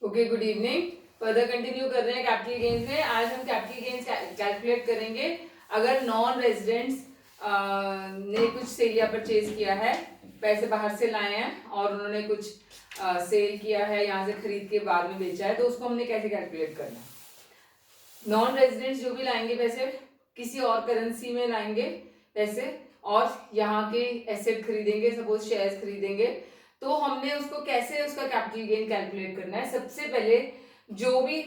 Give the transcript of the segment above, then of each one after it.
Okay, good evening. Further continue कर रहे हैं कैपिटल गेन्स में। आज हम कैपिटल गेन्स कैलकुलेट करेंगे। अगर नॉन रेजिडेंट्स ने कुछ सेल या परचेज किया है, पैसे बाहर से लाए हैं और उन्होंने कुछ सेल किया है, यहाँ से खरीद के बाद में बेचा है, तो उसको हमने कैसे कैलकुलेट करना है। नॉन रेजिडेंट्स जो भी लाएंगे पैसे, किसी और करेंसी में लाएंगे पैसे और यहाँ के एसेट खरीदेंगे, सपोज शेयर्स खरीदेंगे, तो हमने उसको कैसे उसका कैपिटल गेन कैलकुलेट करना है। सबसे पहले जो भी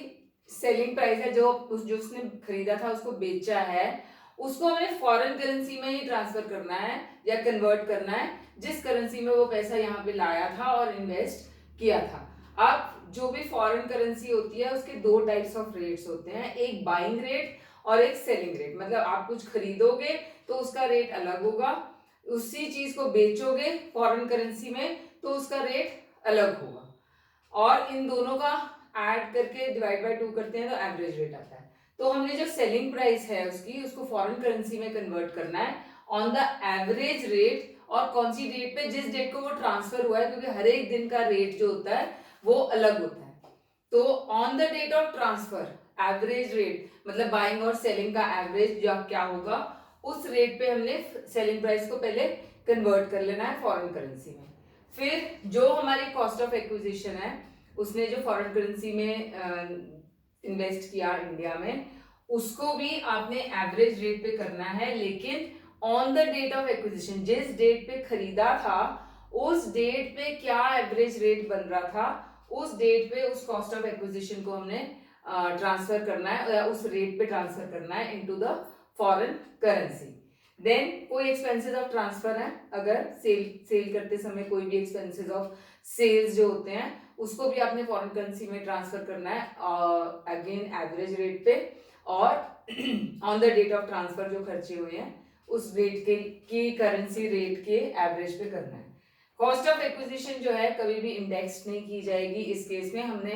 सेलिंग प्राइस है, जो उसने खरीदा था, उसको बेचा है, उसको हमें फॉरेन करेंसी में ही ट्रांसफर करना है या कन्वर्ट करना है, जिस करेंसी में वो पैसा यहाँ पे लाया था और इन्वेस्ट किया था। अब जो भी फॉरेन करेंसी होती है, उसके दो टाइप्स ऑफ रेट्स होते हैं, एक बाइंग रेट और एक सेलिंग रेट। मतलब आप कुछ खरीदोगे तो उसका रेट अलग होगा, उसी चीज को बेचोगे फॉरेन करेंसी में तो उसका रेट अलग होगा, और इन दोनों का ऐड करके डिवाइड बाय 2 करते हैं तो एवरेज रेट आता है। तो हमने जो सेलिंग प्राइस है उसको फॉरेन करेंसी में कन्वर्ट करना है ऑन द एवरेज रेट, और कौन सी डेट पे, जिस डेट को वो ट्रांसफर हुआ है, क्योंकि हर एक दिन का रेट जो होता है वो अलग होता है। तो on the date of transfer average rate, मतलब बाइंग और सेलिंग का एवरेज जो क्या होगा, उस रेट पे हमने सेलिंग प्राइस को पहले कन्वर्ट कर लेना है फॉरेन करेंसी में। फिर जो हमारी कॉस्ट ऑफ एक्विजिशन है, उसने जो फॉरेन करेंसी में इन्वेस्ट किया इंडिया में, उसको भी आपने एवरेज रेट पे करना है, लेकिन on the date of acquisition, जिस डेट पे खरीदा था उस डेट पे क्या एवरेज रेट बन रहा था, उस डेट पे उस कॉस्ट ऑफ एक्विजिशन को हमने ट्रांसफर करना है या उस रेट पे ट्रांसफर करना है into the foreign currency. Then कोई एक्सपेंसेस ऑफ ट्रांसफर है, अगर सेल करते समय कोई भी एक्सपेंसेस ऑफ सेल्स जो होते हैं उसको भी आपने फॉरेन करेंसी में ट्रांसफर करना है अगेन एवरेज रेट पे, और on the date of transfer जो खर्चे हुए हैं उस रेट के की करेंसी रेट के एवरेज पे करना है। कॉस्ट ऑफ एक्विजिशन जो है कभी भी इंडेक्स नहीं की जाएगी। इस केस में हमने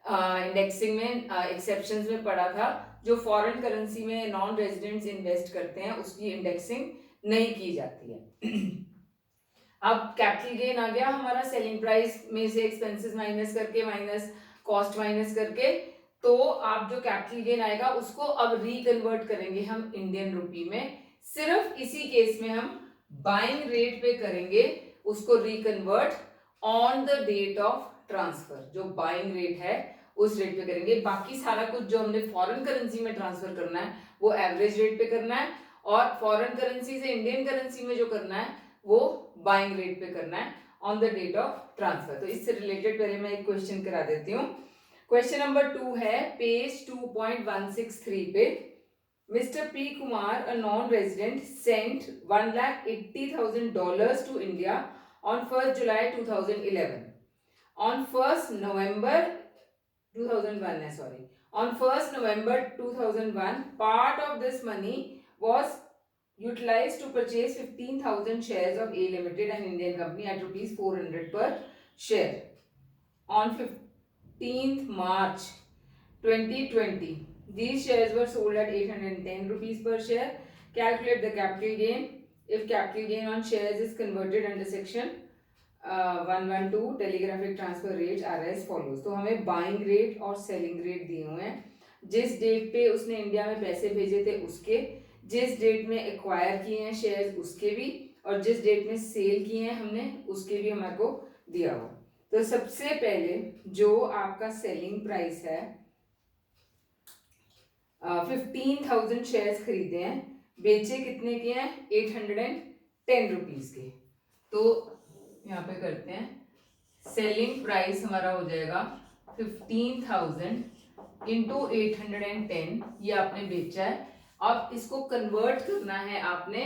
इंडेक्सिंग में एक्सेप्शंस में पढ़ा था, जो फॉरेन करेंसी में नॉन रेजिडेंट्स इन्वेस्ट करते हैं उसकी इंडेक्सिंग नहीं की जाती है। अब कैपिटल गेन आ गया हमारा, सेलिंग प्राइस में से एक्सपेंसेस माइनस करके, माइनस कॉस्ट माइनस करके, तो आप जो कैपिटल गेन आएगा उसको अब रिकन्वर्ट करेंगे हम इंडियन रुपी में। सिर्फ इसी केस में हम बाइंग रेट पे करेंगे उसको reconvert on the date of transfer, जो बाइंग रेट है उस रेट पे करेंगे। बाकी सारा कुछ जो हमने फॉरेन करेंसी में ट्रांसफर करना है वो एवरेज रेट पे करना है, और फॉरेन करेंसी से इंडियन करेंसी में जो करना है वो बाइंग रेट पे करना है on the date of transfer. तो इससे रिलेटेड पहले मैं एक क्वेश्चन करा देती हूँ। क्वेश्चन नंबर 2 है पेज 2.163 पे। Mister P Kumar, a non resident, sent $1,80,000 to India on 1st July 2011. On 1st November 2001 है, sorry. On 1st November 2001, part of this money was utilized to purchase 15,000 shares of A Limited, an Indian company, at rupees 400 per share. On 15th March 2020, these shares were sold at 810 rupees per share. Calculate the capital gain if capital gain on shares is converted under section 112 telegraphic transfer rate are as follows. तो हमें buying rate और selling rate दिए हुए हैं, जिस date पे उसने India में पैसे भेजे थे उसके, जिस डेट में एक्वायर किए हैं शेयर्स उसके भी, और जिस डेट में सेल किए हैं हमने उसके भी हमारे को दिया हुआ। तो सबसे पहले जो आपका सेलिंग प्राइस है, 15,000 शेयर्स खरीदे हैं, बेचे कितने के हैं, 810 रुपीज के। तो यहाँ पे करते हैं, सेलिंग प्राइस हमारा हो जाएगा 15,000 इंटू 810, ये आपने बेचा है। अब इसको कन्वर्ट करना है आपने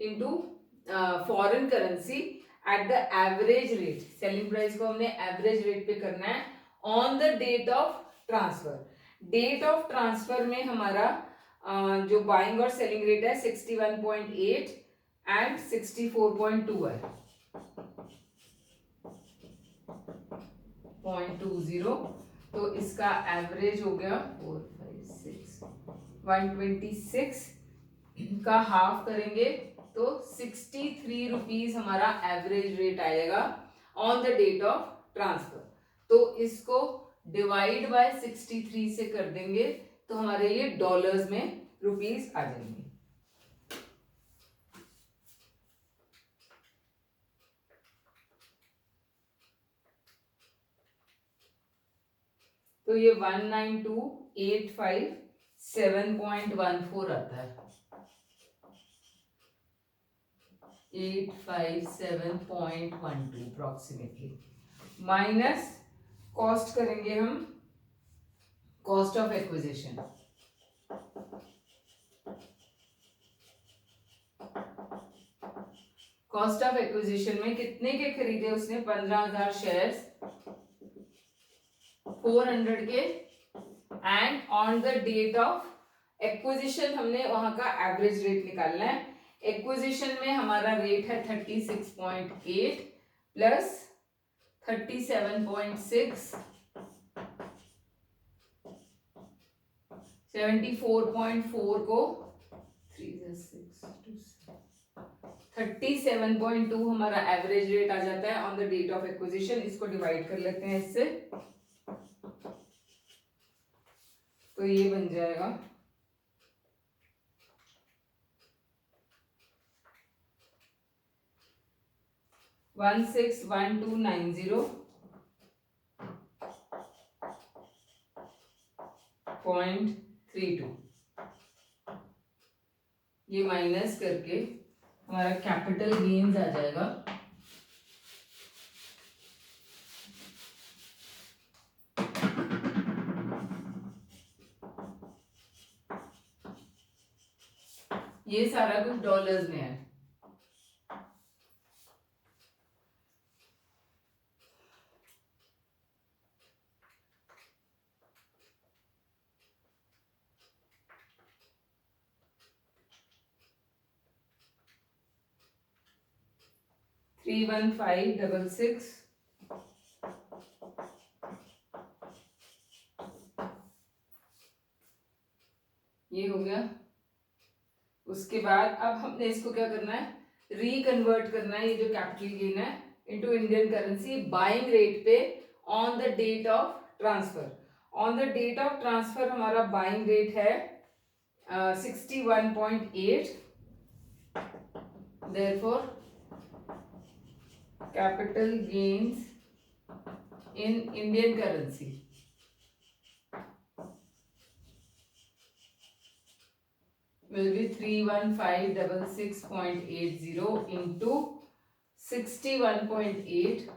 into foreign currency at the average rate. Selling price को हमने एवरेज रेट पे करना है on the date of transfer. Date of transfer में हमारा जो बाइंग और सेलिंग रेट है 61.8 एंड 64.2 है, 0.20। तो इसका एवरेज हो गया 4, 5, 6, 126 का हाफ करेंगे तो 63 रुपीज हमारा एवरेज रेट आएगा on the date of transfer. तो इसको डिवाइड बाय 63 से कर देंगे तो हमारे ये डॉलर्स में रुपीस आ जाएंगे। तो ये 192,857.14 आता है, 857.12 अप्रोक्सीमेटली। माइनस कॉस्ट करेंगे हम, cost of acquisition. Cost of acquisition में कितने के खरीदे उसने? 15,000 शेयर्स, 400 के, and on the date of acquisition हमने वहां का एवरेज रेट निकालना है। एक्विजिशन में हमारा रेट है 36.8 प्लस 37.6, 74.4 को 37.2 हमारा एवरेज रेट आ जाता है on the date of acquisition. इसको डिवाइड कर लेते हैं इससे, तो ये बन जाएगा 161290.32। ये माइनस करके हमारा कैपिटल गेन्स आ जाएगा ये सारा कुछ डॉलर्स में है। थ्री 1566 ये हो गया। उसके बाद अब हमने इसको क्या करना है, रिकन्वर्ट करना है, ये जो कैपिटल गेन है, into Indian currency buying rate पे on the date of transfer. On the date of transfer हमारा बाइंग रेट है 61.8, therefore capital gains in Indian currency will be 31566.80 into 61.8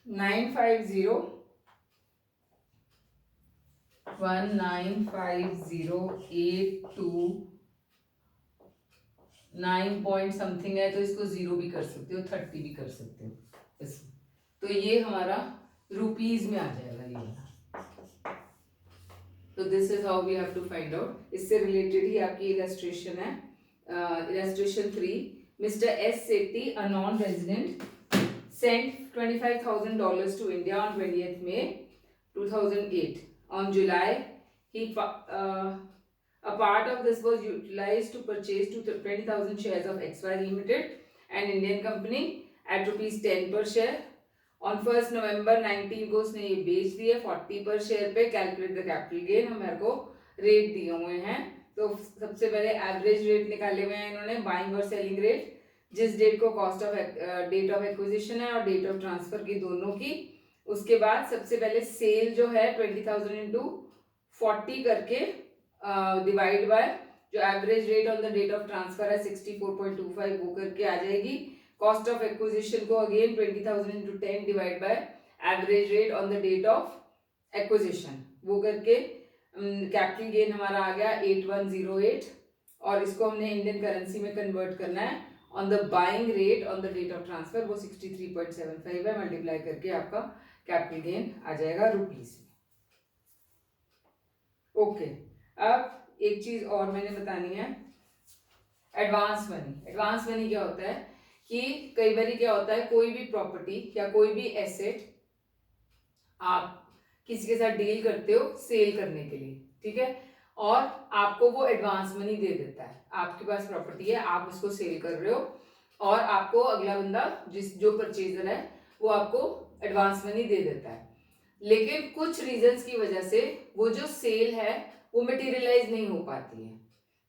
1950 point something है, तो इसको 0 भी कर सकते हो, 30 भी कर सकते हो इसमें। तो ये हमारा रुपीज में आ जाएगा ये वाला। तो this is how we have to find out. इससे रिलेटेड ही आपकी इलस्ट्रेशन है, illustration 3। Mister S Sethi, a non resident, sent $25,000 to India on 20th May 2008. On July, a part of this was utilized to purchase 20,000 shares of XY Limited, an Indian company, at ₹10 per share. On 1st November 19 को उसने ये बेच दिए 40 पर share पे। Calculate the capital gain, हमारे को rate दिए हुए हैं। तो सबसे पहले एवरेज रेट निकाले हुए हैं इन्होंने, बाइंग और सेलिंग रेट, जिस डेट को cost of date of acquisition है और डेट ऑफ ट्रांसफर की दोनों की। उसके बाद सबसे पहले सेल जो है 20,000 इंटू 40 करके डिवाइड बाय जो average rate on the date of transfer है 64.25 वो करके आ जाएगी। कॉस्ट ऑफ एक्विजिशन को again 20,000 into 10 divide by average rate on the date of acquisition वो करके कैपिटल गेन हमारा आ गया 8108, और इसको हमने इंडियन करेंसी में कन्वर्ट करना है। On the buying rate on the date of transfer वो 63.75 है, मल्टीप्लाई करके आपका कैपिटल गेन आ जाएगा रुपीस में। ओके, अब एक चीज और मैंने बतानी है, एडवांस मनी। एडवांस मनी क्या होता है कि कई बार क्या होता है, कोई भी प्रॉपर्टी या कोई भी एसेट आप किसी के साथ डील करते हो सेल करने के लिए, ठीक है, और आपको वो एडवांस मनी दे देता है। आपके पास प्रॉपर्टी है, आप उसको सेल कर रहे हो, और आपको अगला बंदा जो परचेजर है वो आपको एडवांस मनी दे देता है। लेकिन कुछ रीजंस की वजह से वो जो सेल है वो मटेरियलाइज नहीं हो पाती है,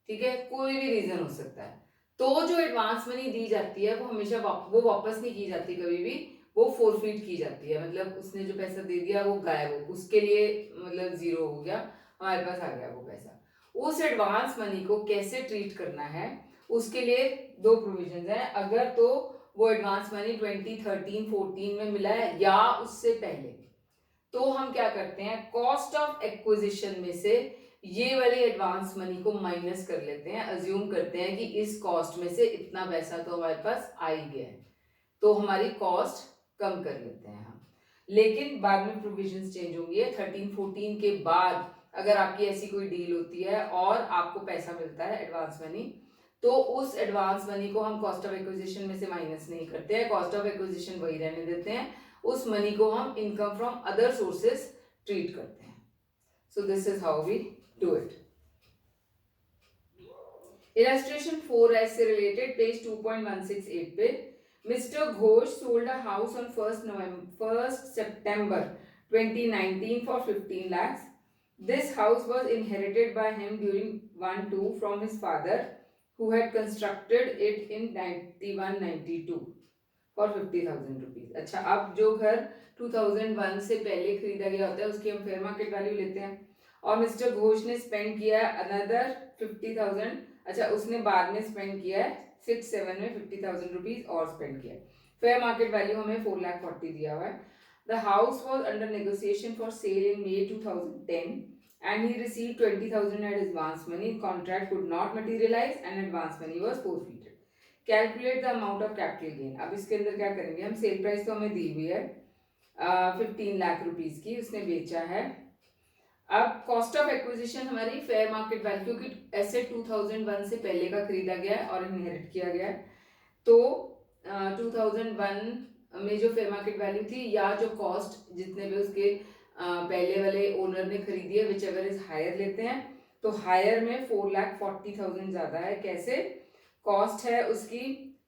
ठीक है, कोई भी रीजन हो सकता है। तो जो एडवांस मनी दी जाती है वो हमेशा वो वापस नहीं की जाती, कभी भी वो फोरफीट की जाती है। मतलब उसने जो पैसा दे दिया वो गायब हो, उसके लिए मतलब जीरो हो गया, हमारे पास आ गया वो पैसा। उस एडवांस मनी को कैसे ट्रीट करना है उसके लिए दो प्रोविजंस हैं। अगर तो वो एडवांस मनी 2013-14 में मिला है या उससे पहले, तो हम क्या करते हैं, कॉस्ट ऑफ एक्विजिशन में से ये वाली एडवांस मनी को माइनस कर लेते हैं। अज्यूम करते हैं कि इस कॉस्ट में से इतना पैसा तो हमारे पास आ ही गया है, तो हमारी कॉस्ट कम कर लेते हैं हम। लेकिन बाद में प्रोविजंस चेंज होंगे। 13-14 के बाद अगर आपकी ऐसी कोई डील होती है और आपको पैसा मिलता है एडवांस मनी, तो उस एडवांस मनी को हम कॉस्ट ऑफ एक्विजिशन में से माइनस नहीं करते हैं, कॉस्ट ऑफ एक्विजिशन वही रहने देते हैं, उस मनी को हम income from other sources treat करते हैं। So this is how we do it. Illustration 4 से रिलेटेड पेज 2.168 पे, Mr. Ghosh sold a house on 1st September 2019 for 15 lakhs. This house was inherited by him during 1-2 from his father, who had constructed it in 91-92 for 50,000 rupees. अच्छा, अब जो घर 2001 से पहले खरीदा गया होता है उसकी हम फेयर मार्केट वैल्यू लेते हैं, और मिस्टर घोष ने स्पेंड किया अनदर 50,000। अच्छा, उसने बाद में स्पेंड किया है 6-7 में 50,000 रुपीज और स्पेंड किया। फेयर मार्केट वैल्यू हमें 4,40,000 दिया हुआ है। The house was under negotiation for sale in May 2010 and he received 20,000 as advance money. Contract could not materialize and advance money was forfeited. Calculate the amount of capital gain. अब इसके अंदर क्या करेंगे हम, सेल प्राइस तो हमें दी हुई है 15 लाख रुपीज की, उसने बेचा है। अब कॉस्ट ऑफ एक्विजिशन हमारी फेयर मार्केट वैल्यू, क्योंकि एसेट 2001 से पहले का खरीदा गया है और इनहेरिट किया गया है, तो 2001 में जो फेयर मार्केट वैल्यू थी या जो कॉस्ट जितने भी उसके पहले वाले ओनर ने खरीदी है, विच एवर इज हायर लेते हैं, तो हायर में 4,40,000 ज्यादा है। कैसे, कॉस्ट है उसकी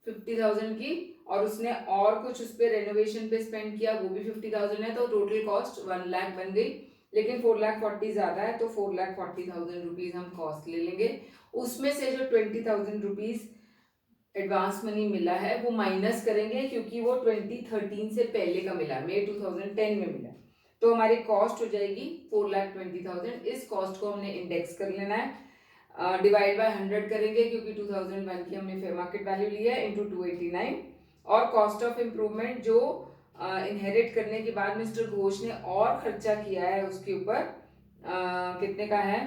50,000 की और उसने और कुछ उस पर रेनोवेशन पे स्पेंड किया, वो भी 50,000 है, तो टोटल कॉस्ट 1 लाख बन गई। लेकिन 4,40,000 ज्यादा है, तो 4,40,000 रुपीज हम कॉस्ट ले लेंगे। उसमें से जो 20,000 रुपीज एडवांस मनी मिला है वो माइनस करेंगे, क्योंकि वो 2013 से पहले का मिला, May 2010 में मिला, तो हमारी कॉस्ट हो जाएगी 4,20,000। इस कॉस्ट को हमने इंडेक्स कर लेना है, डिवाइड बाय 100 करेंगे, क्योंकि 2001 की हमने फेयर मार्केट वैल्यू लिया है, इंटू 289, और कॉस्ट ऑफ इम्प्रूवमेंट जो इनहेरिट करने के बाद मिस्टर घोष ने और खर्चा किया है उसके ऊपर, कितने का है,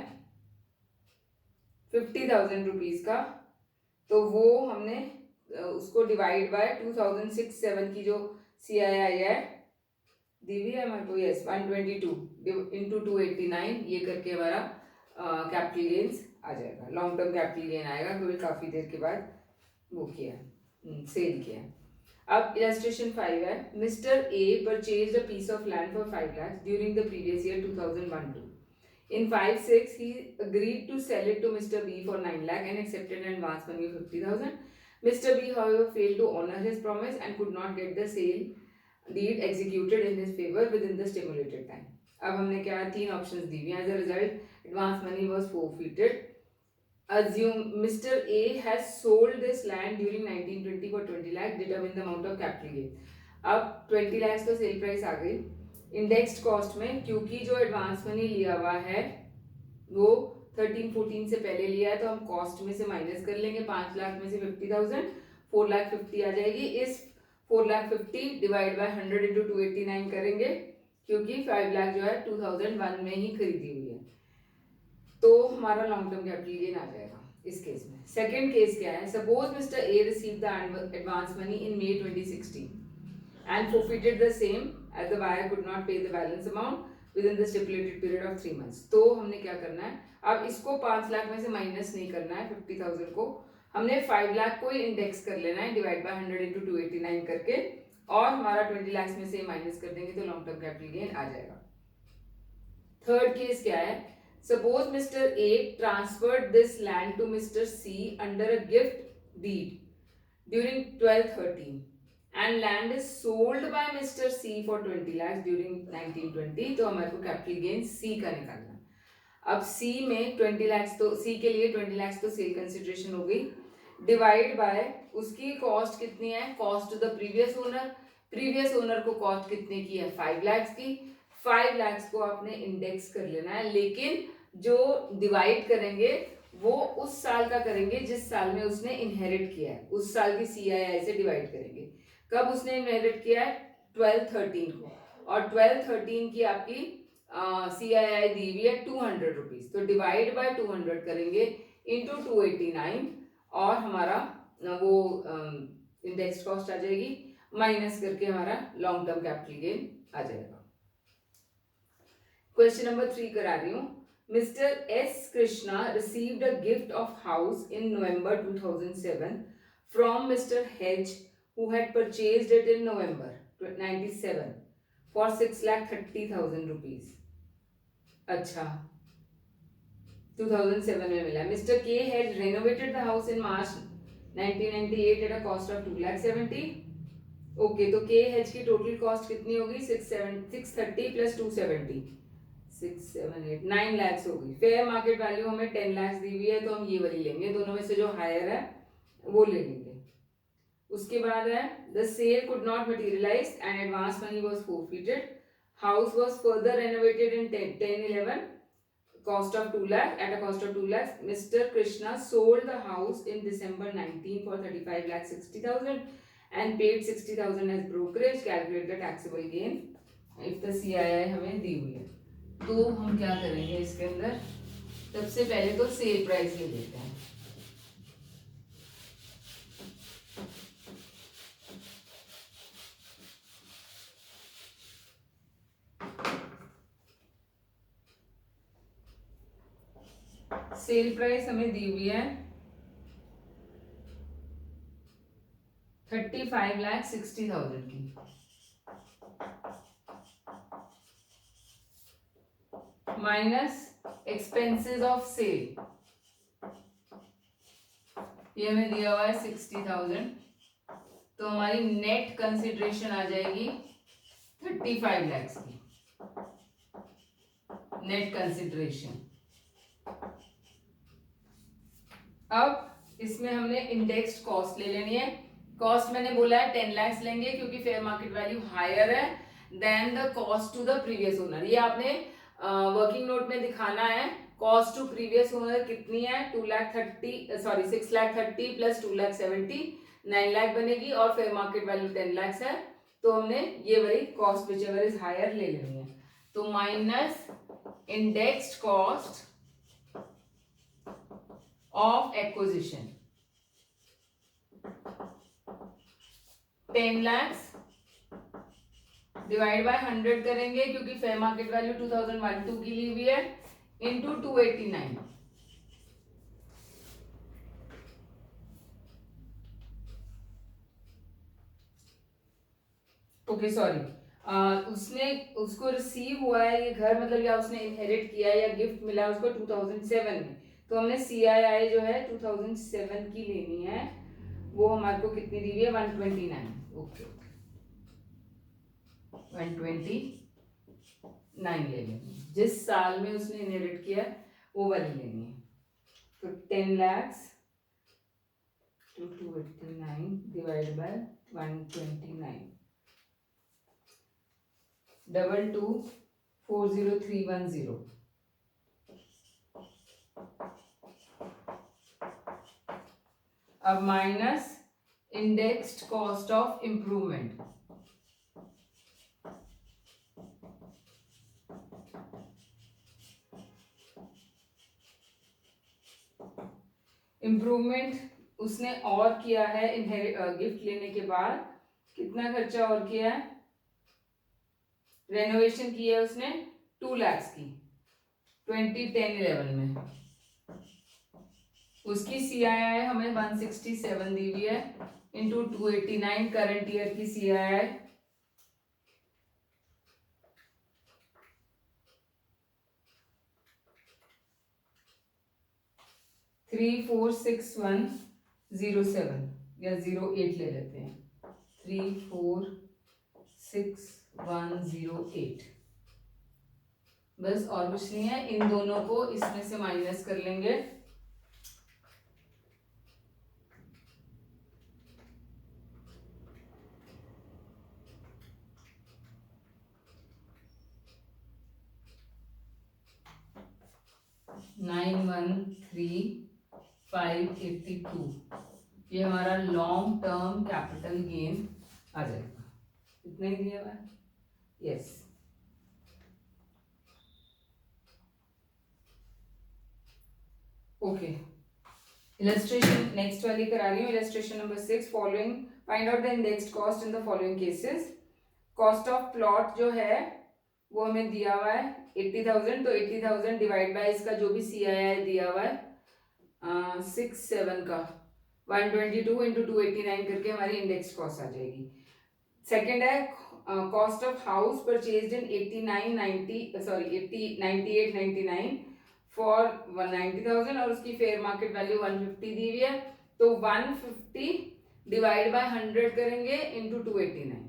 50,000 रुपीज का, तो वो हमने उसको डिवाइड बाय 2006-7 की जो CII है दी हुई है हमारे को, यस 122 इंटू 289, ये करके हमारा कैपिटल गेन्स आ जाएगा, लॉन्ग टर्म कैपिटल गेन आएगा, क्योंकि काफ़ी देर के बाद वो किया है, सेल किया है। अब इलस्ट्रेशन 5 है, mister A purchased a piece of land for 5 lakhs during the previous year 2001-2. In 5-6 he agreed to sell it to Mr. B for 9 lakh and accepted an advance money of 50,000. Mr. B however failed to honor his promise and could not get the sale deed executed in his favor within the stipulated time. अब हमने क्या तीन options दी हुई हैं, as a result advance money was forfeited. Assume Mr. A has sold this land during 1920 for 20 lakh, determine the amount of capital gain. अब 20 lakhs तो sale price आ गई, indexed cost में, क्योंकि जो एडवांस मनी लिया हुआ है वो 13-14 से पहले लिया है, तो हम कॉस्ट में से माइनस कर लेंगे, 5 लाख में से 50,000, 4,50,000 आ जाएगी। इस 4,50,000 डिवाइड बाय 100 इंटू 289 करेंगे, क्योंकि 5 लाख जो है 2001 में ही खरीदी हुई है, तो हमारा लॉन्ग टर्म कैपिटल गेन आ जाएगा इस केस में। सेकेंड केस क्या है, suppose mister A receive the advance money in May 2016 and forfeited the same as the buyer could not pay the balance amount within the stipulated period of 3 months. तो हमने क्या करना है, अब इसको 5 लाख में से माइनस नहीं करना है, 50,000 को हमने 5 लाख को ही इंडेक्स कर लेना है, डिवाइड बाय 100 इंटू 289 करके, और हमारा 20 लाख में से माइनस कर देंगे, तो लॉन्ग टर्म कैपिटल गेन आ जाएगा। थर्ड केस क्या है, suppose mister A transferred this land to mister C under a gift deed during 1213 and land is sold by Mr. C for 20 lakhs during 1920, तो हमारे को कैपिटल गेन C का निकालना। अब C में 20 lakhs, तो C के लिए 20 lakhs तो सेल कंसिडरेशन हो गई, डिवाइड बाय उसकी कॉस्ट कितनी है, cost to the previous owner को कॉस्ट कितने की है, 5 lakhs की। 5 lakhs को आपने इंडेक्स कर लेना है, लेकिन जो डिवाइड करेंगे वो उस साल का करेंगे जिस साल में उसने इनहेरिट किया है, उस साल की CII से डिवाइड करेंगे। कब उसने इनहेरिट किया है, 1213 को, और 1213 की आपकी CII दी हुई है 200 रुपीज, तो डिवाइड बाय 200 करेंगे इंटू 289 और हमारा वो इंडेक्स कॉस्ट आ जाएगी, माइनस करके हमारा लॉन्ग टर्म कैपिटल गेन आ जाएगा। क्वेश्चन नंबर 3 करा रही हूँ। Mr. S. Krishna received a gift of house in November 2007 from Mr. H, who had purchased it in November 97 for 6,30,000 rupees. अच्छा, 2007 में मिला। Mr. K had renovated the house in March 1998 at a cost of 2,70,000. Okay, तो K H की total cost कितनी होगी, 630 plus 270, 6 7 8 9 lakhs हो गई। Fair market value हमें 10 lakhs दी हुई है, तो हम ये वाली लेंगे, दोनों में से जो हायर है वो ले लेंगे। उसके बाद है the sale could not materialise and advance money was forfeited, house was further renovated in 10-11 cost of 2 lakh at a cost of 2 lakhs. Mr. Krishna sold the house in December 19 for 35,60,000 and paid 60,000 as brokerage. Calculate the taxable gain if the CII हमें दी हुई है। तो हम क्या करेंगे इसके अंदर, सबसे पहले तो सेल प्राइस ले लेते हैं। सेल प्राइस हमें दी हुई है 35,60,000 की, माइनस एक्सपेंसेस ऑफ सेल, ये हमें दिया हुआ है 60,000, तो हमारी नेट कंसिडरेशन आ जाएगी 35 lakhs की नेट कंसिडरेशन। अब इसमें हमने इंडेक्स्ड कॉस्ट ले लेनी है। कॉस्ट मैंने बोला है 10 lakhs लेंगे क्योंकि फेयर मार्केट वैल्यू हायर है than the cost to the previous owner. ये आपने वर्किंग नोट में दिखाना है, कॉस्ट टू प्रीवियस ओनर कितनी है, 6,30 प्लस 2,70 9 लाख बनेगी, और फेयर मार्केट वैल्यू 10 lakhs है, तो हमने ये वाली cost whichever is higher ले लेनी है। तो minus indexed cost of acquisition 10 lakhs divide by 100 करेंगे क्योंकि फेयर मार्केट वैल्यू 2012 की ली हुई है, इंटू 289। ओके सॉरी, उसको रिसीव हुआ है ये घर, मतलब या उसने इनहेरिट किया या गिफ्ट मिला उसको 2007 में, तो हमने CII जो है 2007 की लेनी है, वो हमारे को कितनी दी हुई है 129। ओके 129 ले लेनी है, जिस साल में उसने इनहेरिट किया वो वाली लेनी है। तो 10 lakhs to 289 डिवाइड बाय 129, 22,40310। अब minus indexed cost of improvement, improvement उसने और किया है गिफ्ट लेने के बाद, कितना खर्चा और किया है, रेनोवेशन की है उसने 2 lakhs की 2010-11 में, उसकी CII हमें 167 दी हुई है, इंटू 289 करंट ईयर की CII 346107। या 08 ले लेते हैं, 346108, बस और कुछ नहीं है। इन दोनों को इसमें से माइनस कर लेंगे, $913,582, ये हमारा लॉन्ग टर्म कैपिटल गेन आ जाएगा। इतना ही दिया हुआ है, यस। ओके, इलस्ट्रेशन नेक्स्ट वाली करा रही हूँ, illustration number 6। Following, find out the indexed cost in the following cases. Cost of plot जो है वो हमें दिया हुआ है 80,000, तो 80,000 डिवाइड बाय इसका जो भी CII दिया हुआ है 67 का 122 इंटू 289 करके हमारी इंडेक्स कॉस्ट आ जाएगी। सेकंड है cost of house purchased in 9899 for 190,000 और उसकी फेयर मार्केट वैल्यू 150 दी हुई है, तो 150 डिवाइड बाय 100 करेंगे into 289।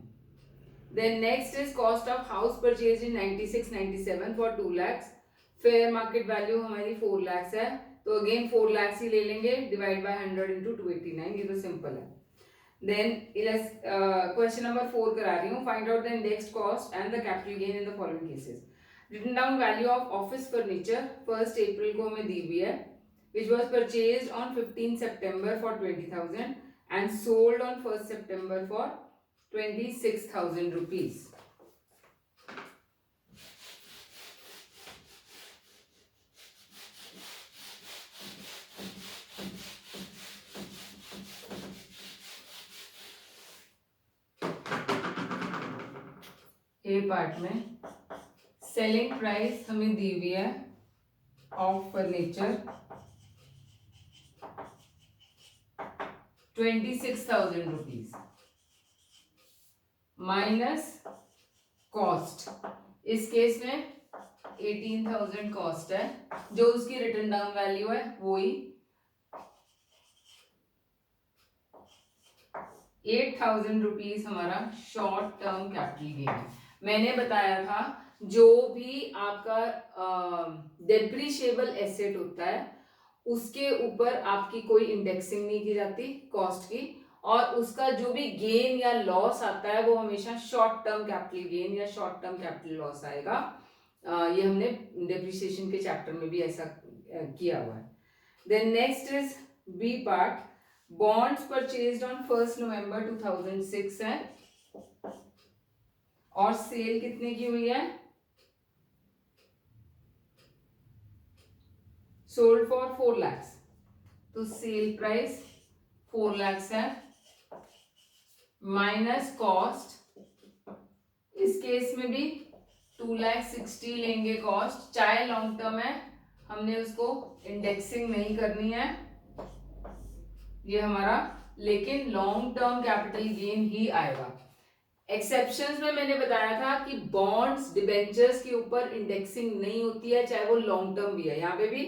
Then next is cost of house purchased in 96-97 for 2 lakhs, fair market value हमारी 4 lakhs है, तो अगेन 4 lakhs ही ले लेंगे, डिवाइड बाय 100 इंटू 289, ये तो सिंपल है। देन क्वेश्चन नंबर 4 करा रही हूँ, find out the indexed cost and the capital gain in the following cases. Written down value of office furniture 1 April को हमें दी हुई है, which was purchased on 15 September for 20,000 and sold on 1 September for 26,000 rupees. A part में selling price हमें दी हुई है of furniture 26,000 rupees minus cost, इस केस में 18,000 कॉस्ट है, जो उसकी रिटर्न डाउन वैल्यू है वो ही 8,000 रुपीज हमारा शॉर्ट टर्म कैपिटल गेन है। मैंने बताया था जो भी आपका डेप्रिशिएबल एसेट होता है उसके ऊपर आपकी कोई इंडेक्सिंग नहीं की जाती कॉस्ट की, और उसका जो भी गेन या लॉस आता है वो हमेशा शॉर्ट टर्म कैपिटल गेन या शॉर्ट टर्म कैपिटल लॉस आएगा। ये हमने डेप्रिसिएशन के चैप्टर में भी ऐसा किया हुआ है। Then next is B part, bonds purchased on 1 November 2006 है और सेल कितने की हुई है, सोल्ड फॉर 4 lakhs, तो सेल प्राइस 4 lakhs है माइनस कॉस्ट, इस केस में भी 2,60,000 लेंगे कॉस्ट, चाहे लॉन्ग टर्म है हमने उसको इंडेक्सिंग नहीं करनी है ये हमारा, लेकिन लॉन्ग टर्म कैपिटल गेन ही आएगा। एक्सेप्शंस में मैंने बताया था कि बॉन्ड्स डिबेंचर्स के ऊपर इंडेक्सिंग नहीं होती है, चाहे वो लॉन्ग टर्म भी है। यहाँ पे भी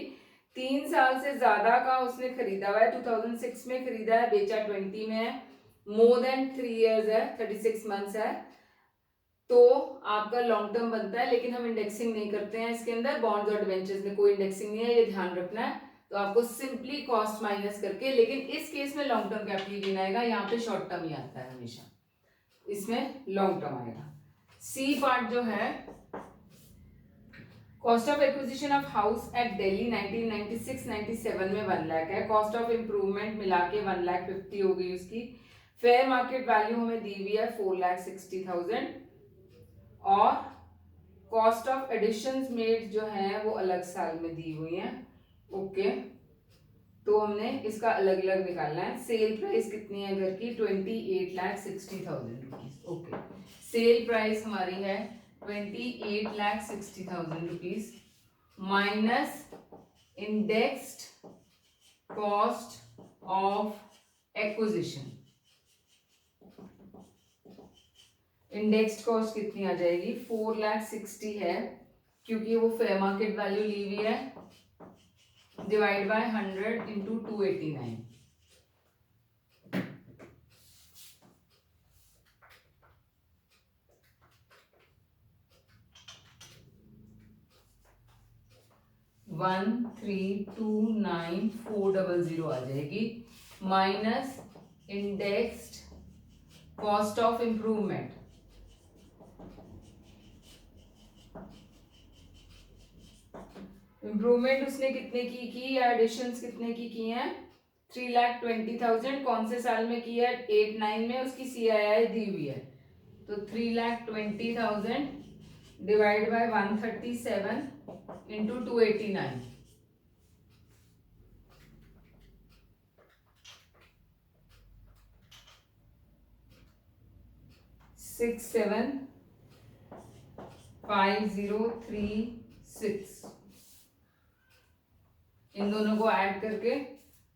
3 साल से ज्यादा का उसने खरीदा हुआ है, 2006 में खरीदा है, बेचा 20 में है, मोर देन 3 years है, 36 months है, तो आपका लॉन्ग टर्म बनता है, लेकिन हम इंडेक्सिंग नहीं करते हैं इसके अंदर, बॉन्ड्स और डिबेंचर्स में कोई इंडेक्सिंग नहीं है, ये ध्यान रखना है। तो आपको सिंपली कॉस्ट माइनस करके, लेकिन इस केस में लॉन्ग टर्म कैपिटल गेन आएगा, यहाँ पे शॉर्ट टर्म ही आता है हमेशा, इसमें लॉन्ग टर्म आएगा। सी पार्ट जो है, cost of acquisition of house at Delhi 1996-97 में 1 लाख है, कॉस्ट ऑफ इंप्रूवमेंट मिला के 1,50,000 हो गई उसकी, फेयर मार्केट वैल्यू हमें दी हुई है 4,60,000 और कॉस्ट ऑफ एडिशंस मेड जो है वो अलग साल में दी हुई है। ओके, तो हमने इसका अलग अलग निकालना है। सेल प्राइस कितनी है घर की, 28,60,000 रुपीज। ओके, सेल प्राइस हमारी है 28,60,000 rupees minus indexed cost of acquisition. Indexed cost कितनी आ जाएगी, 4,60,000 है, क्योंकि वो फेयर मार्केट वैल्यू ली हुई है, डिवाइड बाय 100 इंटू 289। 1329400 आ जाएगी, minus indexed cost of improvement. Improvement उसने कितने की या एडिशंस कितने की हैं? 3,20,000। कौन से साल में की है? 8-9 में। उसकी CII दी हुई है, तो 3,20,000 डिवाइड बाय 137 इंटू 289, 675036। इन दोनों को ऐड करके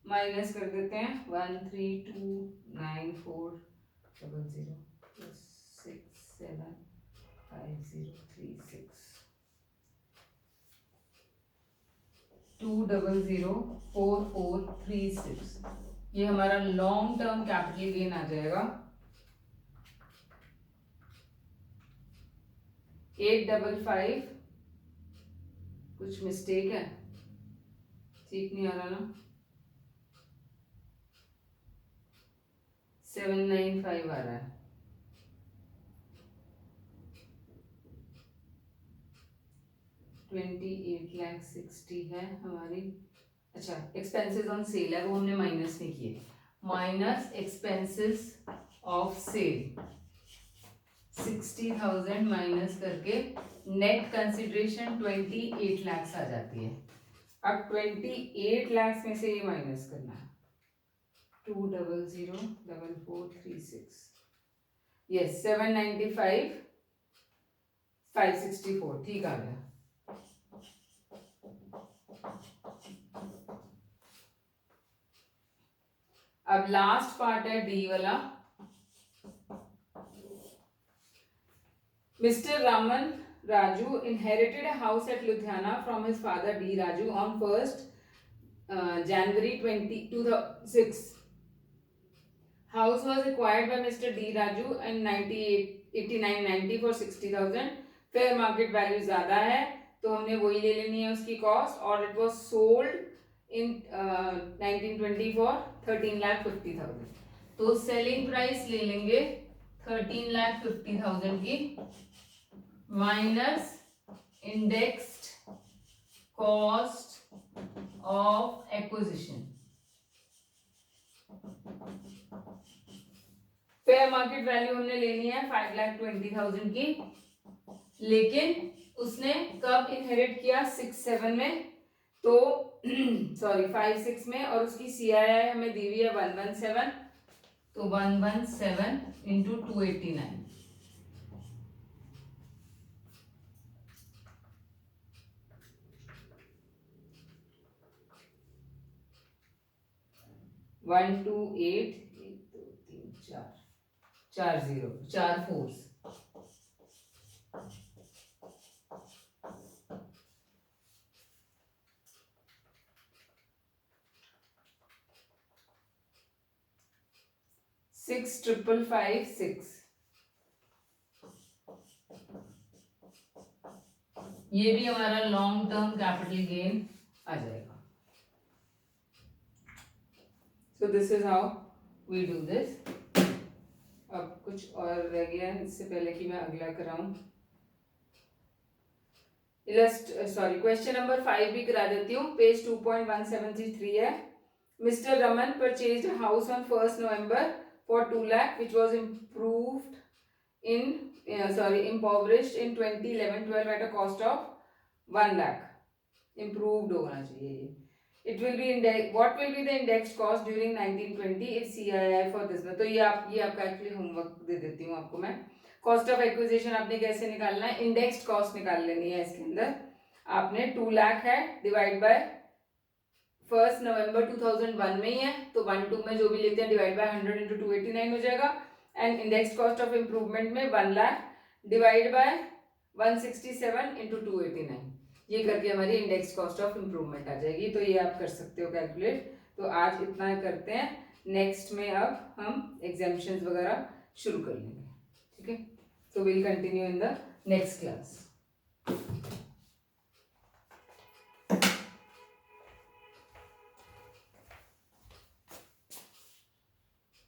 माइनस कर देते हैं। 1329400 प्लस 675036 2004436। ये हमारा लॉन्ग टर्म कैपिटल गेन आ जाएगा। 855, कुछ मिस्टेक है, ठीक नहीं आ रहा ना? 795 आ रहा है। $28,60,000 है हमारी। अच्छा, एक्सपेंसेस ऑन सेल है, वो हमने माइनस नहीं किए। Minus expenses of sale 60,000 minus करके नेट कंसिडरेशन 28 लाख आ जाती है। अब 28 लाख में से ये माइनस करना है। 2004436, यस 795,564, ठीक आ गया। अब लास्ट पार्ट है डी वाला। Mr. Raman Raju inherited a house at Ludhiana from his father D. Raju on 1st January 2006. House was acquired by Mr. D. Raju in 8990 for 60,000. Fair market value ज्यादा है तो हमने वही ले लेनी है उसकी कॉस्ट, और it was sold in 1920 for 13,50,000। तो सेलिंग प्राइस ले लेंगे 13,50,000 की, minus indexed cost of acquisition. Fair market value हमने लेनी है 5,20,000 की, लेकिन उसने कब इनहेरिट किया? 6-7 में, तो सॉरी 5-6 में, और उसकी CII हमें दी हुई है 117, तो 117 इंटू 289, 128, 1 2 3 4 4 0 4 4 6,556। ये भी हमारा लॉन्ग टर्म कैपिटल गेन आ जाएगा। So this is how we do this. अब कुछ और रह गया है इससे पहले कि मैं अगला कराऊं। क्वेश्चन नंबर 5 भी करा देती हूँ। पेज 2.173 है। Mister Raman purchased a house on 1st November for 2 lakh which was impoverished in 2011-12 at a cost of 1 lakh। improved होना चाहिए ये। It will be what will be the indexed cost during 1920 if CII for this? तो ये आपका actually homework दे देती हूँ आपको मैं। कॉस्ट ऑफ एक्विजिशन आपने कैसे निकालना है? इंडेक्स्ड कॉस्ट निकाल लेनी है। इसके अंदर आपने 2 लाख है, डिवाइड बाय 1 नवंबर 2001 में ही है, तो 1-2 में जो भी लेते हैं डिवाइड बाय 100 इंटू 289 हो जाएगा। And index cost of improvement में 1 लाख डिवाइड बाय 167 इंटू 289, ये करके हमारी इंडेक्स कॉस्ट ऑफ इम्प्रूवमेंट आ जाएगी। तो ये आप कर सकते हो कैलकुलेट। तो आज इतना करते हैं, नेक्स्ट में अब हम एग्जाम्पशंस वगैरह शुरू कर लेंगे। ठीक है, so we'll continue in the next class.